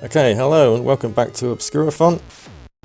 Okay, hello and welcome back to Obscurathon.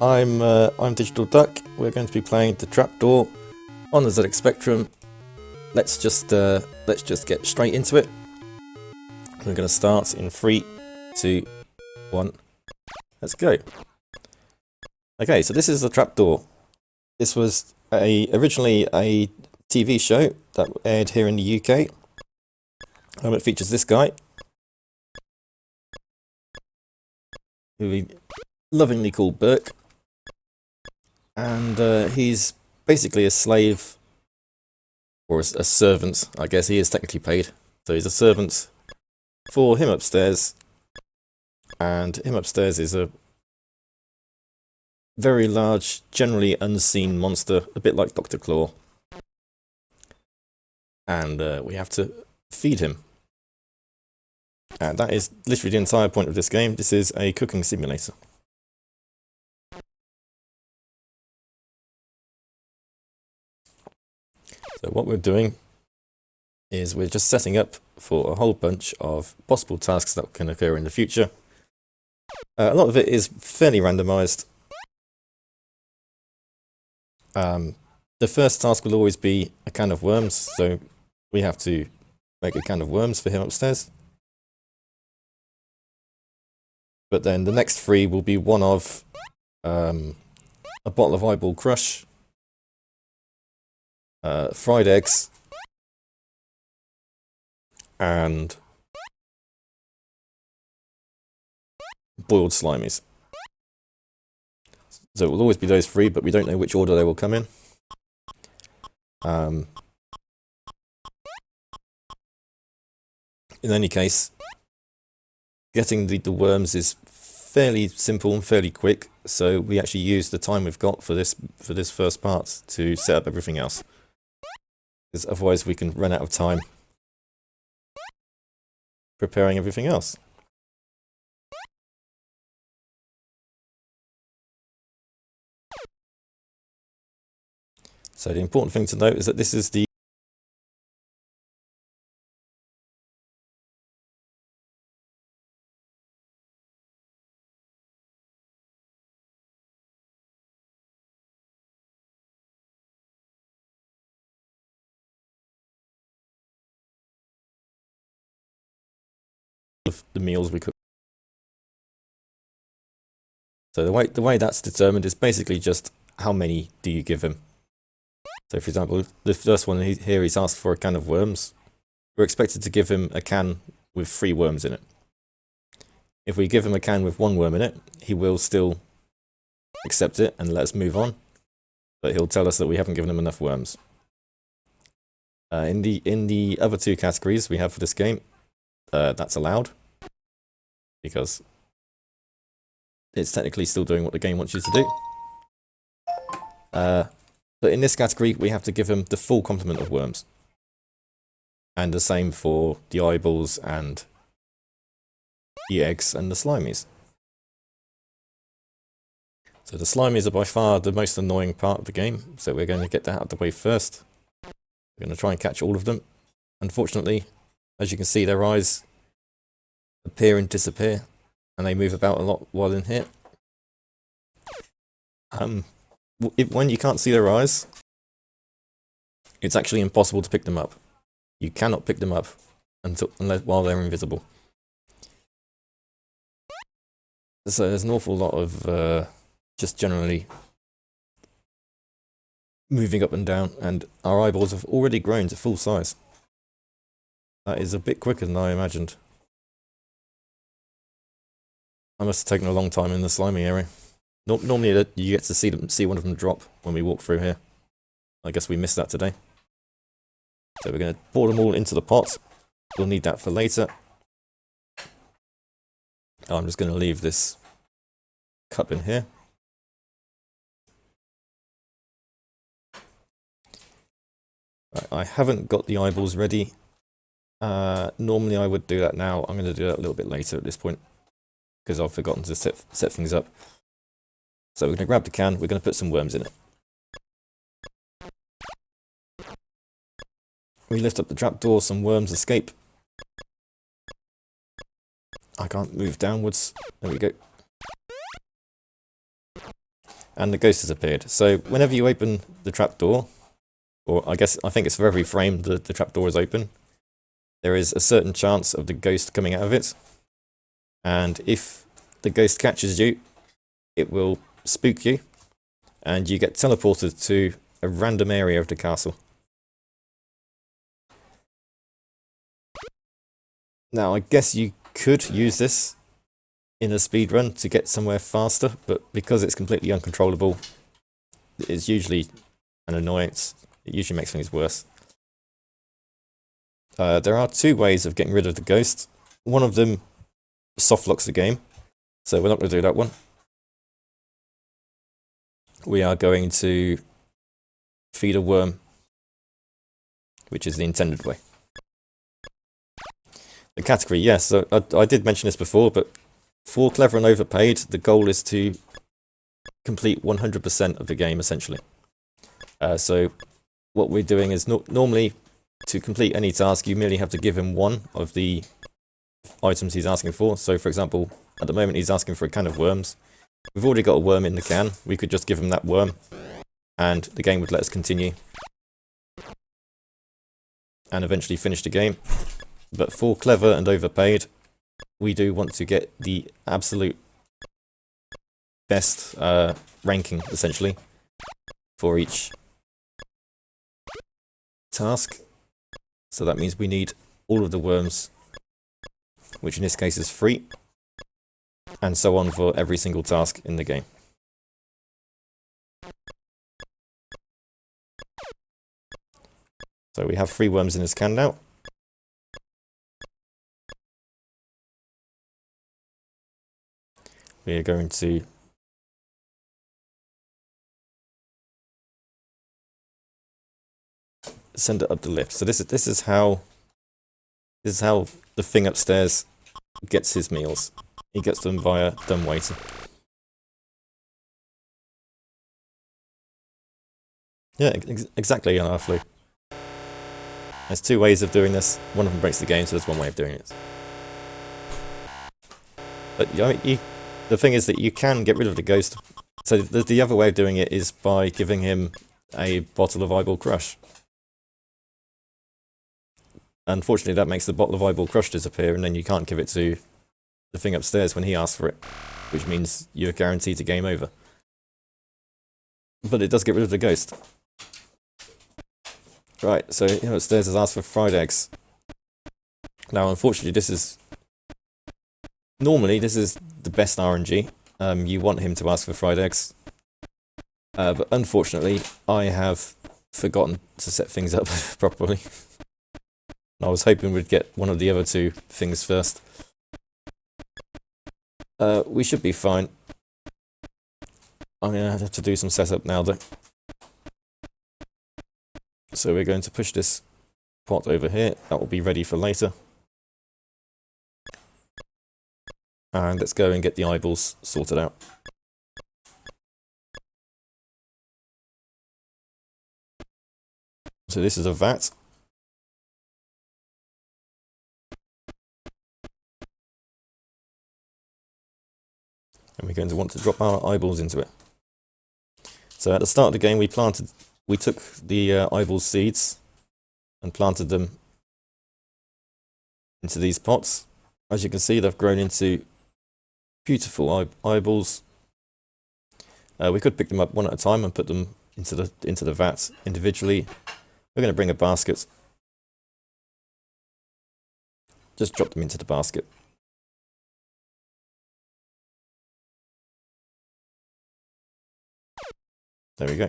I'm DigitalDuck. We're going to be playing the trapdoor on the ZX Spectrum. Let's just get straight into it. We're going to start in 3, 2, 1. Let's go. Okay, so this is the trapdoor. This was originally a TV show that aired here in the UK. It features this guy, who we lovingly called Berk, and he's basically a slave, or a servant. I guess he is technically paid, so he's a servant for him upstairs, and him upstairs is a very large, generally unseen monster, a bit like Dr. Claw, and we have to feed him. And that is literally the entire point of this game. This is a cooking simulator. So what we're doing is we're just setting up for a whole bunch of possible tasks that can occur in the future. A lot of it is fairly randomized. The first task will always be a can of worms, so we have to make a can of worms for him upstairs. But then the next 3 will be one of a bottle of eyeball crush, fried eggs, and boiled slimies. So it will always be those 3, but we don't know which order they will come in. In any case, getting the worms is fairly simple and fairly quick, so we actually use the time we've got for this first part to set up everything else, because otherwise we can run out of time preparing everything else. So the important thing to note is that this is the of the meals we cook. So the way that's determined is basically just how many do you give him. So for example, the first one here, he's asked for a can of worms. We're expected to give him a can with 3 worms in it. If we give him a can with 1 worm in it, he will still accept it and let us move on, but he'll tell us that we haven't given him enough worms. In the other 2 categories we have for this game, that's allowed, because it's technically still doing what the game wants you to do. But in this category, we have to give him the full complement of worms. And the same for the eyeballs and the eggs and the slimies. So the slimies are by far the most annoying part of the game, so we're going to get that out of the way first. We're going to try and catch all of them. Unfortunately, as you can see, their eyes appear and disappear, and they move about a lot while in here. When you can't see their eyes, it's actually impossible to pick them up. You cannot pick them up while they're invisible. So there's an awful lot of just generally moving up and down, and our eyeballs have already grown to full size. That is a bit quicker than I imagined. I must have taken a long time in the slimy area. Normally you get to see one of them drop when we walk through here. I guess we missed that today. So we're going to pour them all into the pot. We'll need that for later. I'm just going to leave this cup in here. Right, I haven't got the eyeballs ready. Normally I would do that now. I'm going to do that a little bit later at this point, because I've forgotten to set things up. So we're going to grab the can, we're going to put some worms in it. We lift up the trapdoor, some worms escape. I can't move downwards. There we go. And the ghost has appeared. So whenever you open the trapdoor, or I think it's for every frame the trapdoor is open, there is a certain chance of the ghost coming out of it. And if the ghost catches you, it will spook you, and you get teleported to a random area of the castle. Now, I guess you could use this in a speedrun to get somewhere faster, but because it's completely uncontrollable, it's usually an annoyance. It usually makes things worse. There are two ways of getting rid of the ghost. One of them soft locks the game, so we're not going to do that one. We are going to feed a worm, which is the intended way. The category, yes, so I did mention this before, but for Clever and Overpaid, the goal is to complete 100% of the game, essentially. So what we're doing is normally, to complete any task, you merely have to give him one of the items he's asking for. So, for example, at the moment he's asking for a can of worms. We've already got a worm in the can. We could just give him that worm, and the game would let us continue and eventually finish the game. But for Clever and Overpaid, we do want to get the absolute best ranking, essentially, for each task. So that means we need all of the worms, which in this case is 3, and so on for every single task in the game. So we have 3 worms in this can now. We are going to send it up the lift. So this is how the thing upstairs gets his meals. He gets them via dumbwaiter. Yeah, exactly, Flu. There's 2 ways of doing this. One of them breaks the game, so there's one way of doing it. But the thing is that you can get rid of the ghost. So the other way of doing it is by giving him a bottle of Eyeball Crush. Unfortunately, that makes the bottle of Eyeball Crush disappear, and then you can't give it to the thing upstairs when he asks for it, which means you're guaranteed to game over. But it does get rid of the ghost. Right, so him upstairs has asked for fried eggs. Now, unfortunately, normally this is the best RNG. You want him to ask for fried eggs. But unfortunately, I have forgotten to set things up properly. I was hoping we'd get one of the other 2 things first. We should be fine. I'm going to have to do some setup now, though. So we're going to push this pot over here. That will be ready for later. And let's go and get the eyeballs sorted out. So this is a vat. And we're going to want to drop our eyeballs into it. So at the start of the game, we took the eyeball seeds and planted them into these pots. As you can see, they've grown into beautiful eyeballs. We could pick them up one at a time and put them into the vat individually. We're going to bring a basket. Just drop them into the basket. There we go.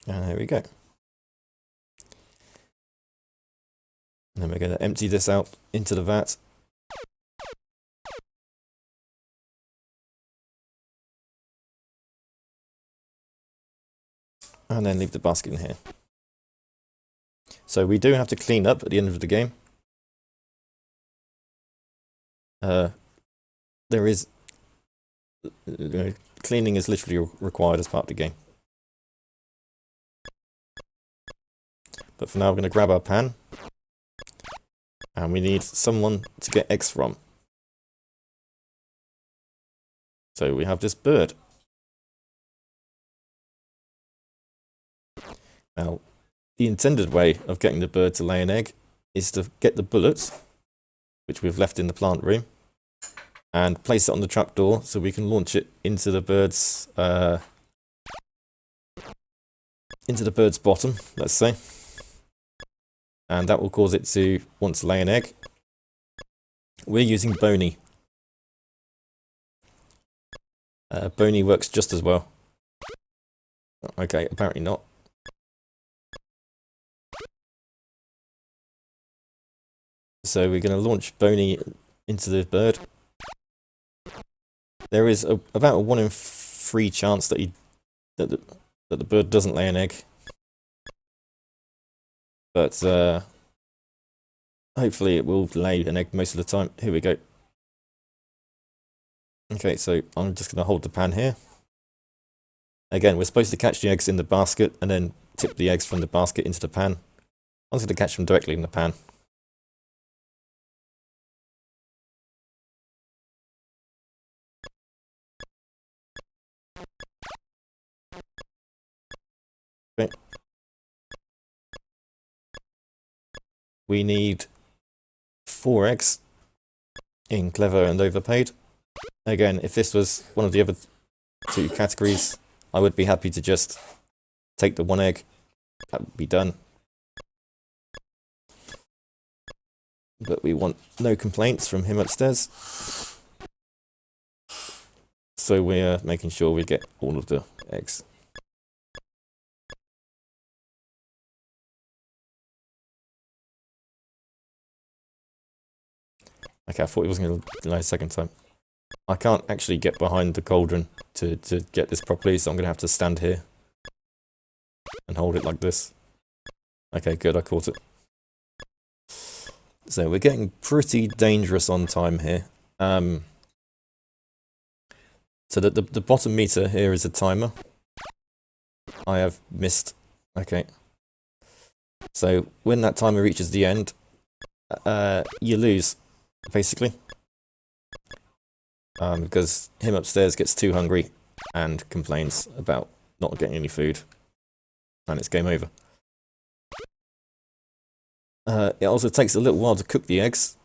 And there we go. And then we're going to empty this out into the vat. And then leave the basket in here. So we do have to clean up at the end of the game. there is cleaning is literally required as part of the game. But for now, we're going to grab our pan, and we need someone to get eggs from. So we have this bird. Now, the intended way of getting the bird to lay an egg is to get the bullets, which we've left in the plant room, and place it on the trapdoor so we can launch it into the bird's bottom, let's say. And that will cause it to want to lay an egg. We're using Boney. Boney works just as well. Okay, apparently not. So we're going to launch Boney into the bird. There is about a 1 in 3 chance that the bird doesn't lay an egg. But hopefully it will lay an egg most of the time. Here we go. Okay, so I'm just going to hold the pan here. Again, we're supposed to catch the eggs in the basket and then tip the eggs from the basket into the pan. I'm just going to catch them directly in the pan. Okay. We need 4 eggs in clever and overpaid. Again, if this was one of the other 2 categories, I would be happy to just take the 1 egg. That would be done. But we want no complaints from him upstairs. So we're making sure we get all of the eggs. Okay, I thought it was going to delay a second time. I can't actually get behind the cauldron to get this properly, so I'm going to have to stand here and hold it like this. Okay, good, I caught it. So we're getting pretty dangerous on time here. So the bottom meter here is a timer. I have missed. Okay. So when that timer reaches the end, you lose, basically. Because him upstairs gets too hungry and complains about not getting any food. And it's game over. It also takes a little while to cook the eggs.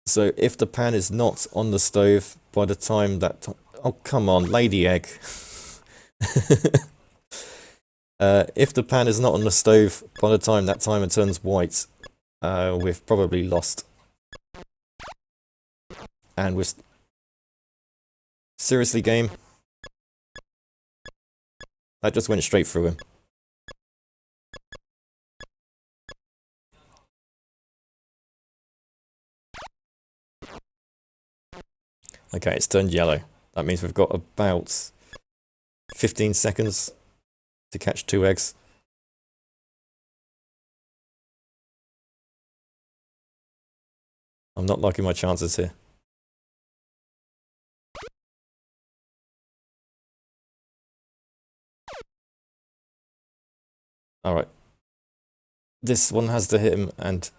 So if the pan is not on the stove by the time that... Oh, come on, lay the egg. If the pan is not on the stove by the time that timer turns white, we've probably lost. And we're... Seriously, game? That just went straight through him. Okay, it's turned yellow. That means we've got about 15 seconds to catch 2 eggs. I'm not liking my chances here. Alright. This one has to hit him, and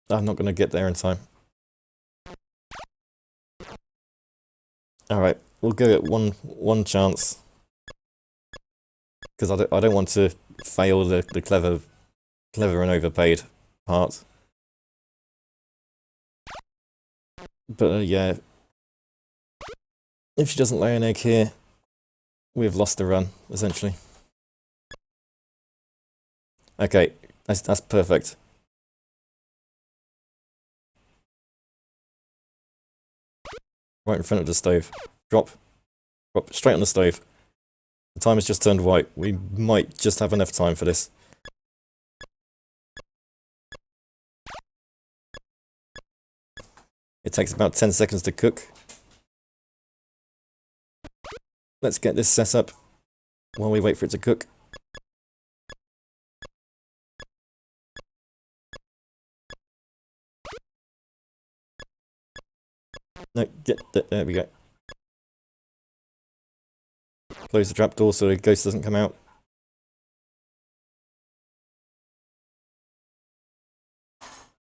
I'm not going to get there in time. Alright, we'll go at one chance. Because I don't want to fail the clever and overpaid part. But yeah, if she doesn't lay an egg here, we've lost the run, essentially. Okay, that's perfect. Right in front of the stove. Drop straight on the stove. The timer's just turned white. We might just have enough time for this. It takes about 10 seconds to cook. Let's get this set up while we wait for it to cook. No, there we go. Close the trapdoor so the ghost doesn't come out.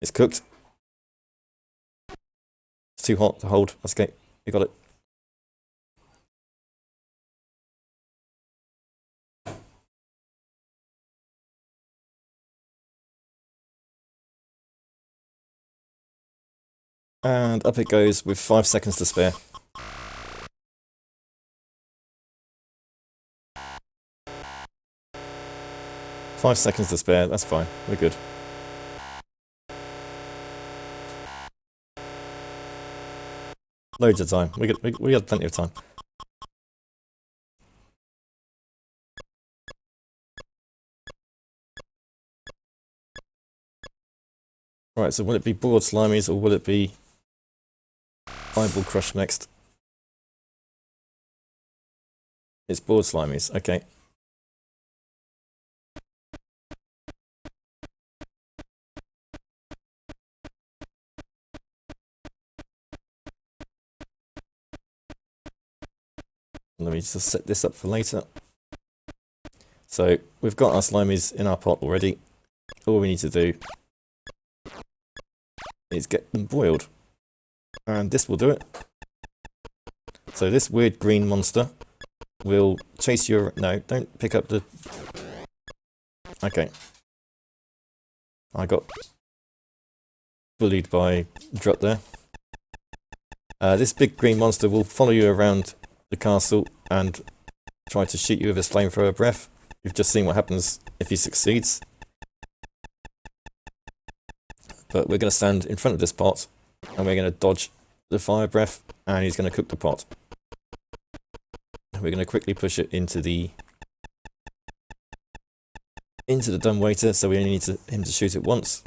It's cooked. It's too hot to hold. That's okay. We got it. And up it goes with 5 seconds to spare. Five seconds to spare, that's fine. We're good. Loads of time. We got plenty of time. Right, so will it be bored slimies or will it be eyeball crush next? It's bored slimies, okay. Let me just set this up for later. So we've got our slimies in our pot already. All we need to do is get them boiled. And this will do it. So this weird green monster will chase you. No, don't pick up the... Okay. I got bullied by Drut there. This big green monster will follow you around the castle and try to shoot you with his flamethrower breath. You've just seen what happens if he succeeds. But we're going to stand in front of this pot and we're going to dodge the fire breath and he's going to cook the pot. We're going to quickly push it into the dumbwaiter, so we only need him to shoot it once.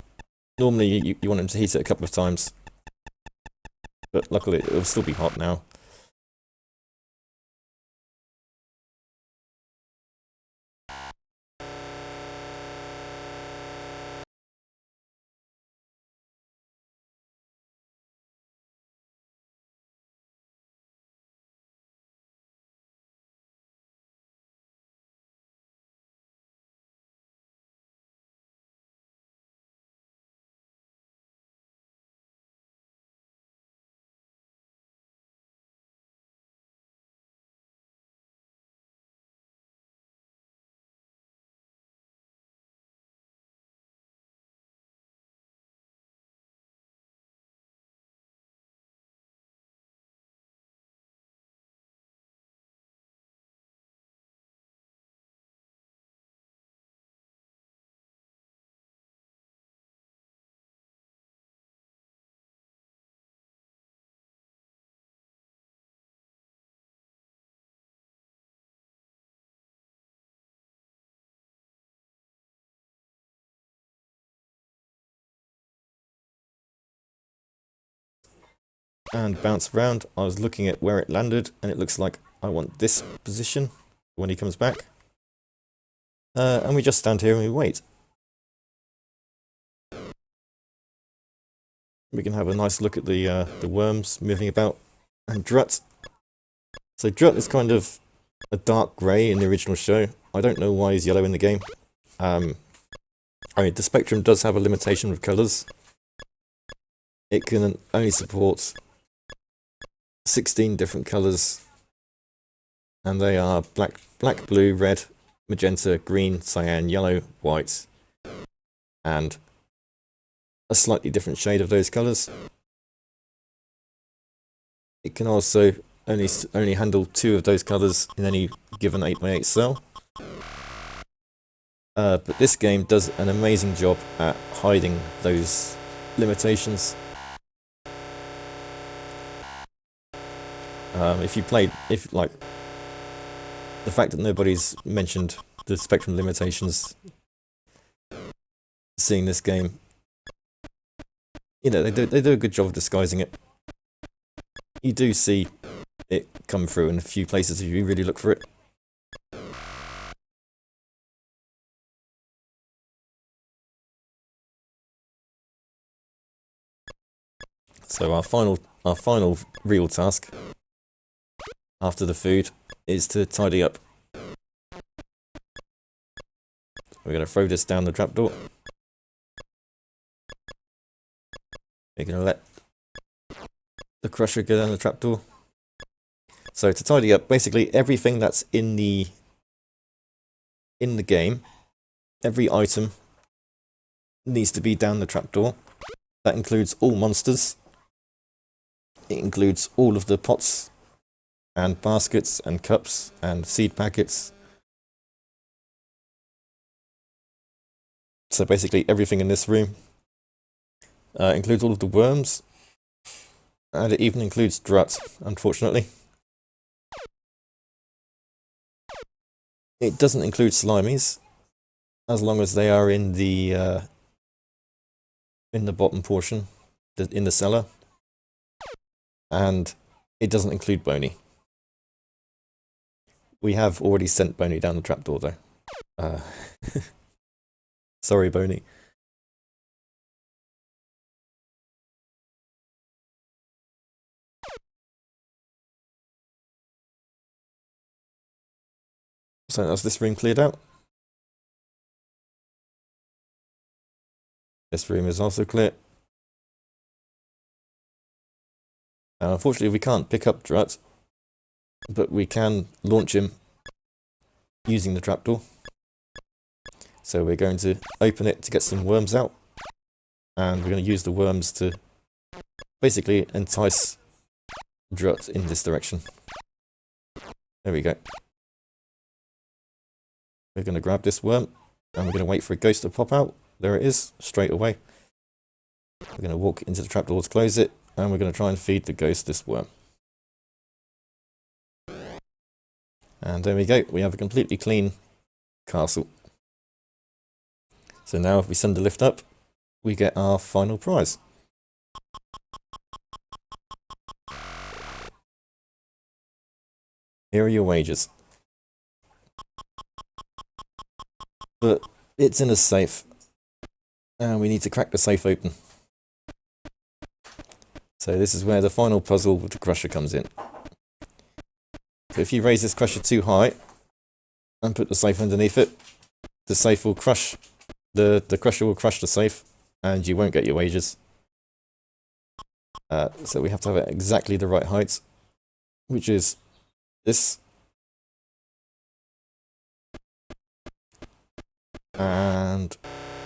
Normally you want him to heat it a couple of times, but luckily it will still be hot now. And bounce around. I was looking at where it landed and it looks like I want this position when he comes back. And we just stand here and we wait. We can have a nice look at the worms moving about. And Drut. So Drut is kind of a dark grey in the original show. I don't know why he's yellow in the game. I mean, the Spectrum does have a limitation with colours. It can only support 16 different colours. And they are black, blue, red, magenta, green, cyan, yellow, white, and a slightly different shade of those colours. It can also only handle 2 of those colours in any given 8x8 cell. But this game does an amazing job at hiding those limitations. If like the fact that nobody's mentioned the Spectrum limitations, seeing this game, you know, they do a good job of disguising it. You do see it come through in a few places if you really look for it. So our final real task after the food is to tidy up. We're going to throw this down the trapdoor. We're going to let the crusher go down the trapdoor. So to tidy up, basically everything that's in the game, every item needs to be down the trapdoor. That includes all monsters. It includes all of the pots and baskets and cups and seed packets. So basically everything in this room includes all of the worms, and it even includes Drut, unfortunately. It doesn't include slimies, as long as they are in the bottom portion, in the cellar, and it doesn't include Boney. We have already sent Boney down the trapdoor, though. Sorry, Boney. So that's this room cleared out. This room is also clear. Now, unfortunately, we can't pick up Drut, but we can launch him using the trapdoor. So we're going to open it to get some worms out, and we're going to use the worms to basically entice Drut in this direction. There we go. We're going to grab this worm, and we're going to wait for a ghost to pop out. There it is, straight away. We're going to walk into the trapdoor to close it, and we're going to try and feed the ghost this worm. And there we go, we have a completely clean castle. So now if we send the lift up, we get our final prize. Here are your wages. But it's in a safe, and we need to crack the safe open. So this is where the final puzzle with the crusher comes in. So if you raise this crusher too high and put the safe underneath it, the safe will crush, the crusher will crush the safe, and you won't get your wages. So we have to have it exactly the right height, which is this. And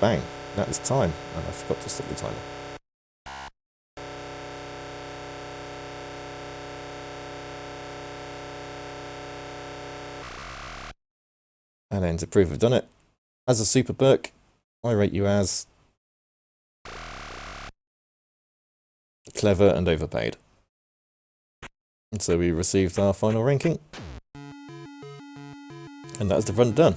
bang, that is time. And I forgot to stop the timer. And then to prove I've done it, as a Superberk, I rate you as clever and overpaid. And so we received our final ranking. And that's the run done.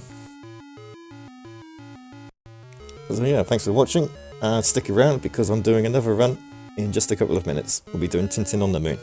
So yeah, thanks for watching, and stick around because I'm doing another run in just a couple of minutes. We'll be doing Tintin on the Moon.